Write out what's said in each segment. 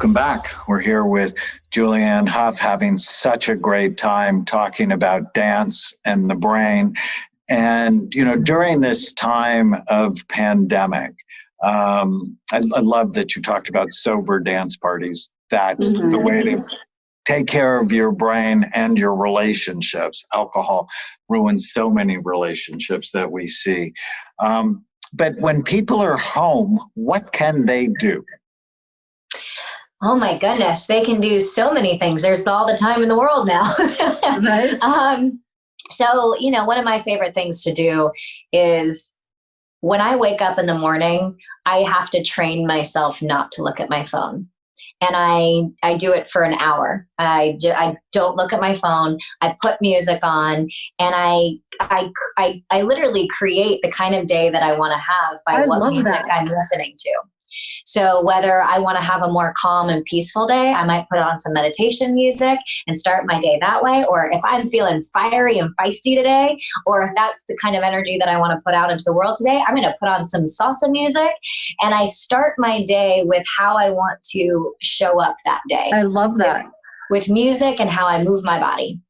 welcome back. We're here with Julianne Hough, having such a great time talking about dance and the brain. And, you know, during this time of pandemic, I love that you talked about sober dance parties. That's the way to take care of your brain and your relationships. Alcohol ruins so many relationships that we see. But when people are home, what can they do? Oh my goodness, they can do so many things. There's all the time in the world now. Right. So, you know, one of my favorite things to do is when I wake up in the morning, I have to train myself not to look at my phone. And I do it for an hour. I don't look at my phone. I put music on, and I literally create the kind of day that I want to have by what music I'm listening to. So whether I want to have a more calm and peaceful day, I might put on some meditation music and start my day that way. Or if I'm feeling fiery and feisty today, or if that's the kind of energy that I want to put out into the world today, I'm going to put on some salsa music, and I start my day with how I want to show up that day. I love that. With music and how I move my body.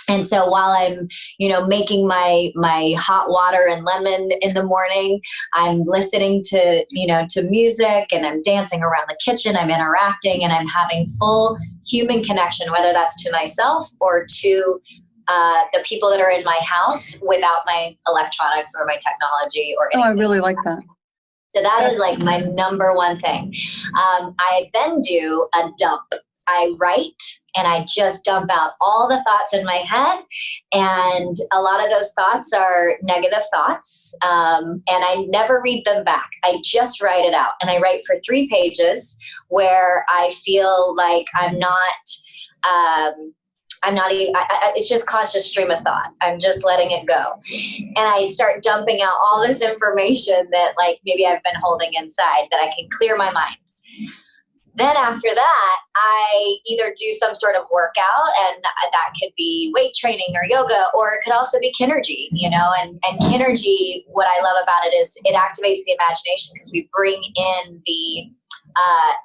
And so while I'm, you know, making my hot water and lemon in the morning, I'm listening to, you know, to music, and I'm dancing around the kitchen. I'm interacting, and I'm having full human connection, whether that's to myself or to the people that are in my house without my electronics or my technology or anything. Oh, I really like that. So that is like my number one thing. I then do a dump. I write, and I just dump out all the thoughts in my head. And a lot of those thoughts are negative thoughts. And I never read them back. I just write it out. And I write for 3 pages where I feel like I'm not even, it's just conscious stream of thought. I'm just letting it go. And I start dumping out all this information that like maybe I've been holding inside that I can clear my mind. Then after that, I either do some sort of workout, and that could be weight training or yoga, or it could also be Kennerji, you know, and Kennerji, what I love about it is it activates the imagination because we bring in the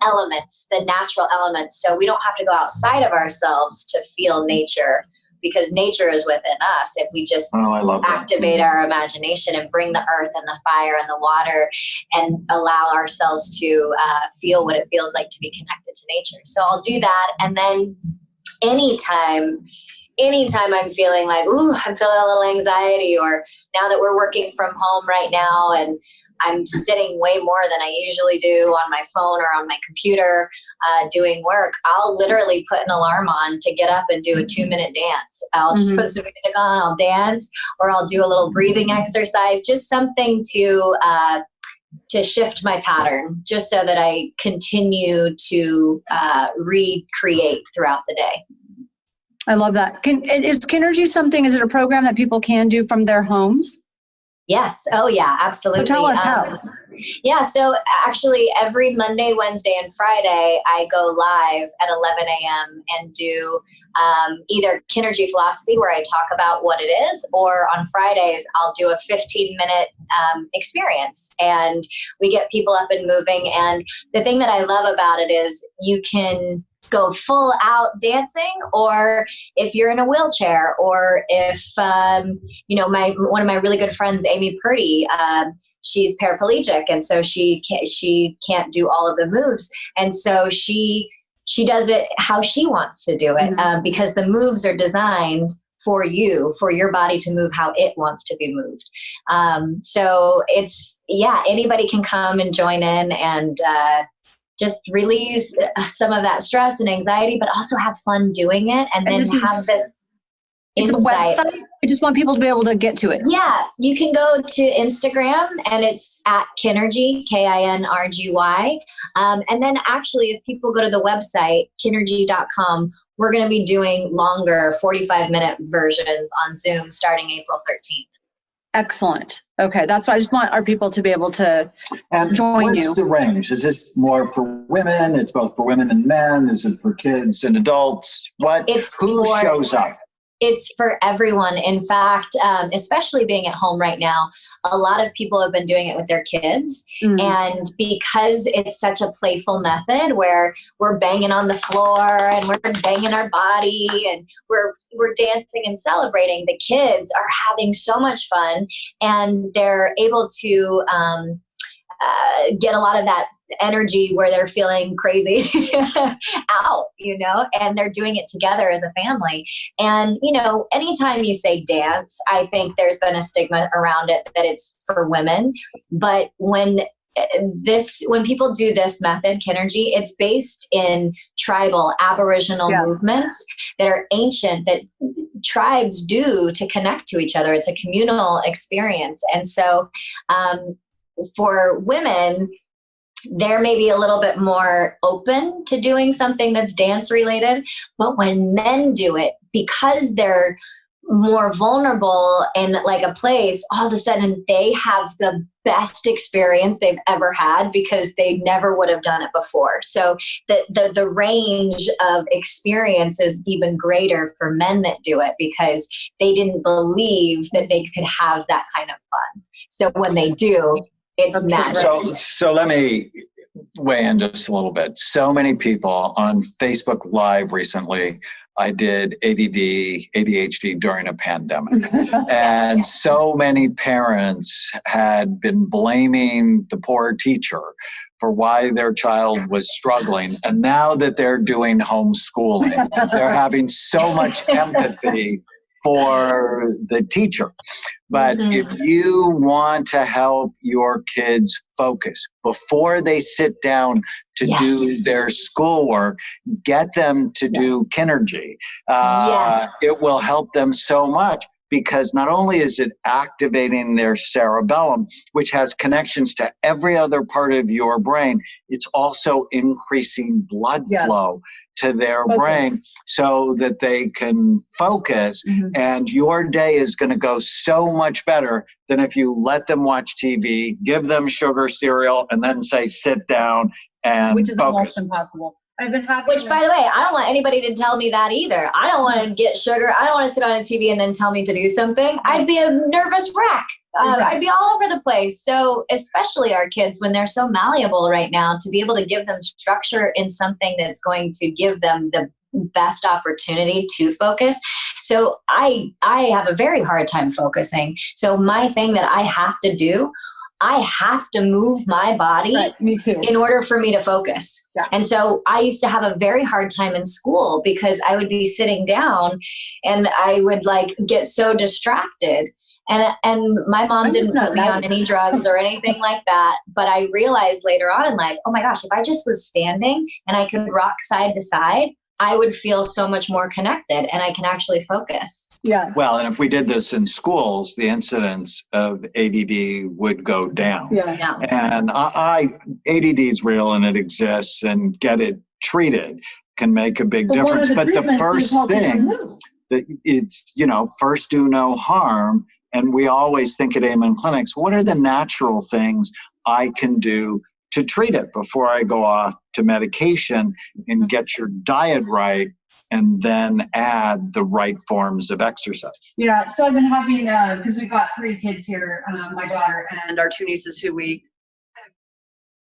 elements, the natural elements. So we don't have to go outside of ourselves to feel nature, because nature is within us if we just activate our imagination and bring the earth and the fire and the water and allow ourselves to feel what it feels like to be connected to nature. So I'll do that. And then anytime I'm feeling like, I'm feeling a little anxiety, or now that we're working from home right now and I'm sitting way more than I usually do on my phone or on my computer doing work, I'll literally put an alarm on to get up and do a 2-minute dance. I'll just put some music on, I'll dance, or I'll do a little breathing exercise, just something to shift my pattern, just so that I continue to recreate throughout the day. I love that. Is Kennerji something, is it a program that people can do from their homes? Yes. Oh, yeah, absolutely. So tell us how. Yeah. So actually every Monday, Wednesday, and Friday, I go live at 11 a.m. and do either Kennerji philosophy, where I talk about what it is, or on Fridays, I'll do a 15-minute experience, and we get people up and moving. And the thing that I love about it is you can go full out dancing, or if you're in a wheelchair, or if you know, one of my really good friends, Amy Purdy, she's paraplegic, and so she can't do all of the moves, and so she does it how she wants to do it, because the moves are designed for your body to move how it wants to be moved. So it's, anybody can come and join in and just release some of that stress and anxiety, but also have fun doing it. And then have this It's insight. a website. I just want people to be able to get to it. Yeah, you can go to Instagram, and it's at Kennerji, Kinrgy. And then actually, if people go to the website, Kennerji.com, we're going to be doing longer 45-minute versions on Zoom starting April 13th. Excellent. Okay, that's why I just want our people to be able to join you. What's the range? Is this more for women? It's both for women and men? Is it for kids and adults? Who shows up? It's for everyone. In fact, especially being at home right now, a lot of people have been doing it with their kids. And because it's such a playful method where we're banging on the floor and we're banging our body and we're dancing and celebrating, the kids are having so much fun, and they're able to get a lot of that energy where they're feeling crazy out, and they're doing it together as a family. And, anytime you say dance, I think there's been a stigma around it that it's for women. But when people do this method, Kennerji, it's based in tribal Aboriginal movements that are ancient, that tribes do to connect to each other. It's a communal experience. And so, for women, they're maybe a little bit more open to doing something that's dance related. But when men do it, because they're more vulnerable in like a place, all of a sudden they have the best experience they've ever had because they never would have done it before. So the range of experience is even greater for men that do it because they didn't believe that they could have that kind of fun. So when they do, it's magic. So let me weigh in just a little bit. So many people on Facebook Live recently, I did ADHD during a pandemic. And so many parents had been blaming the poor teacher for why their child was struggling. And now that they're doing homeschooling, they're having so much empathy for the teacher. But if you want to help your kids focus before they sit down to do their schoolwork, get them to do Kennerji. It will help them so much because not only is it activating their cerebellum, which has connections to every other part of your brain, it's also increasing blood flow to their brain so that they can focus. And your day is going to go so much better than if you let them watch TV, give them sugar cereal, and then say, sit down and which is focus. Almost impossible. I've been having Which, by the way, I don't want anybody to tell me that either. I don't want to get sugar. I don't want to sit on a TV and then tell me to do something. I'd be a nervous wreck. I'd be all over the place. So especially our kids, when they're so malleable right now, to be able to give them structure in something that's going to give them the best opportunity to focus. So I have a very hard time focusing. So my thing that I have to do, I have to move my body me too. in order for me to focus. And so I used to have a very hard time in school because I would be sitting down and I would like get so distracted. And my mom didn't put me on any drugs or anything like that. But I realized later on in life, oh my gosh, if I just was standing and I could rock side to side, I would feel so much more connected and I can actually focus. Well, and if we did this in schools, the incidence of ADD would go down. And ADD is real and it exists, and get it treated can make a big difference. But the first thing, it's, first do no harm. And we always think at Amen Clinics, what are the natural things I can do to treat it before I go off to medication, and get your diet right and then add the right forms of exercise? So I've been having, because we've got 3 kids here, my daughter and our 2 nieces who we,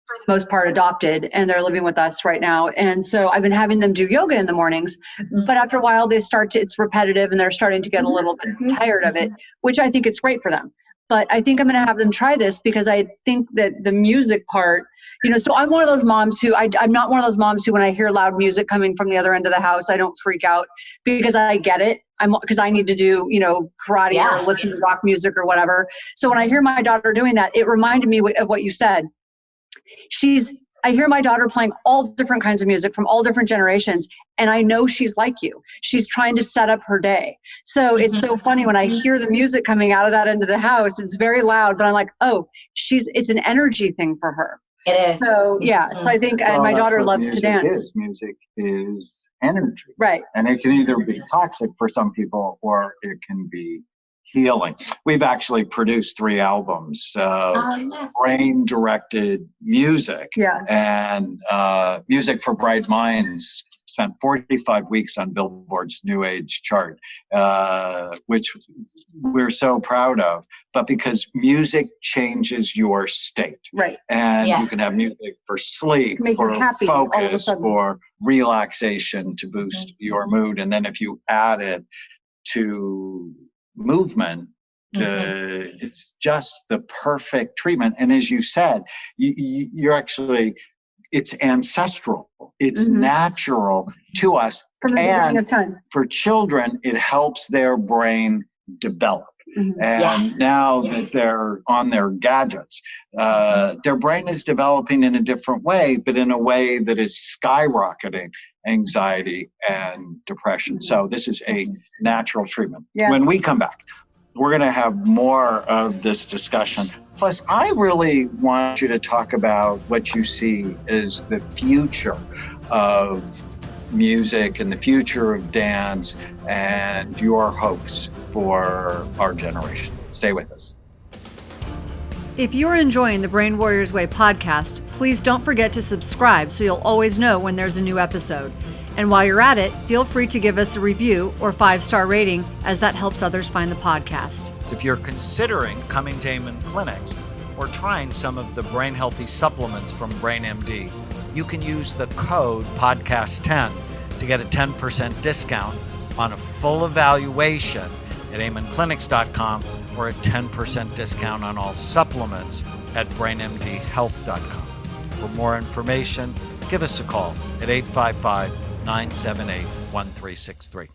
for the most part, adopted, and they're living with us right now. And so I've been having them do yoga in the mornings, but after a while it's repetitive and they're starting to get a little bit tired of it, which I think it's great for them. But I think I'm going to have them try this because I think that the music part, so I'm one of those moms who, I'm not one of those moms who, when I hear loud music coming from the other end of the house, I don't freak out because I get it. Because I need to do, karate or listen to rock music or whatever. So when I hear my daughter doing that, it reminded me of what you said. I hear my daughter playing all different kinds of music from all different generations, and I know she's like you. She's trying to set up her day. So it's so funny when I hear the music coming out of that end of the house. It's very loud, but I'm like, oh, it's an energy thing for her. It is. So so I think my daughter loves to dance. Music is energy. Right. And it can either be toxic for some people or it can be healing. We've actually produced 3 albums of brain-directed music and music for bright minds spent 45 weeks on Billboard's New Age chart, which we're so proud of, but because music changes your state. Right. And Yes. you can have music for sleep, Make for you happy all of a focus, sudden. for relaxation to boost your mood. And then if you add it to movement, it's just the perfect treatment. And as you said, you're actually, it's ancestral, it's natural to us. From the beginning of time. For children, it helps their brain develop. And now that they're on their gadgets, their brain is developing in a different way, but in a way that is skyrocketing anxiety and depression. So this is a natural treatment. Yeah. When we come back, we're going to have more of this discussion. Plus, I really want you to talk about what you see as the future of music and the future of dance and your hopes for our generation. Stay with us. If you're enjoying the Brain Warriors Way podcast, please don't forget to subscribe so you'll always know when there's a new episode. And while you're at it, feel free to give us a review or 5-star rating, as that helps others find the podcast. If you're considering coming to Amen Clinics or trying some of the brain healthy supplements from BrainMD, you can use the code podcast10 to get a 10% discount on a full evaluation at amenclinics.com or a 10% discount on all supplements at brainmdhealth.com. For more information, give us a call at 855-978-1363.